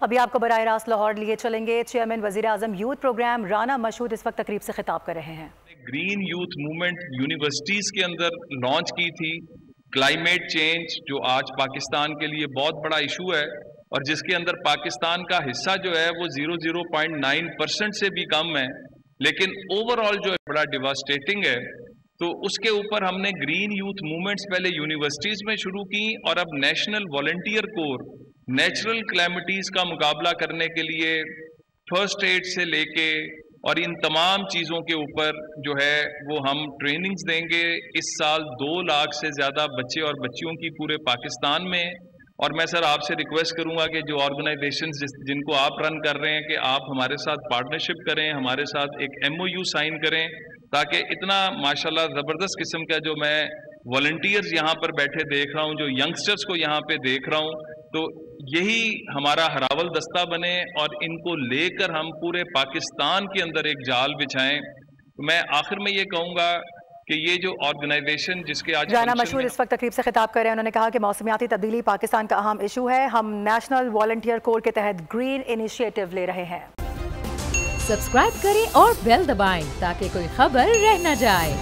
ابھی آپ کو براہ راست لاہور لیے چلیں گے۔ چیئرمین وزیر اعظم یوتھ پروگرام رانا مشہود اس وقت تقریب سے خطاب کر رہے ہیں۔ گرین یوتھ موومنٹ یونیورسٹیز کے اندر لانچ کی تھی۔ کلائمیٹ چینج جو آج پاکستان کے لیے بہت بڑا ایشو ہے اور جس کے اندر پاکستان کا حصہ جو ہے وہ 0.9% سے بھی کم ہے، لیکن اوور آل جو بڑا ڈیواسٹیٹنگ ہے، تو اس کے اوپر ہم نے گرین یوتھ موومنٹس پہلے یونیورسٹیز میں شروع کی اور اب نیشنل والنٹیئر کور نیچرل کلیمٹیز کا مقابلہ کرنے کے لیے فرسٹ ایڈ سے لے کے اور ان تمام چیزوں کے اوپر جو ہے وہ ہم ٹریننگز دیں گے۔ اس سال 2 لاکھ سے زیادہ بچے اور بچیوں کی پورے پاکستان میں، اور میں سر آپ سے ریکویسٹ کروں گا کہ جو آرگنائزیشنز جن کو آپ رن کر رہے ہیں کہ آپ ہمارے ساتھ پارٹنرشپ کریں، ہمارے ساتھ ایک MOU سائن کریں، تاکہ اتنا ماشاءاللہ زبردست قسم کا جو میں والنٹیئرز یہاں پر بیٹھے دیکھ رہا ہوں، جو ینگسٹرز کو یہاں پہ دیکھ رہا ہوں، تو یہی ہمارا ہراول دستہ بنے اور ان کو لے کر ہم پورے پاکستان کے اندر ایک جال بچھائیں۔ میں آخر میں یہ کہوں گا کہ یہ جو آرگنائزیشن جس کے آج رانا مشہور اس وقت تقریب سے خطاب کر رہے ہیں، انہوں نے کہا کہ موسمیاتی تبدیلی پاکستان کا اہم ایشو ہے، ہم نیشنل والنٹیئر کور کے تحت گرین انیشیٹو لے رہے ہیں۔ سبسکرائب کریں اور بیل دبائیں تاکہ کوئی خبر رہ نہ جائے۔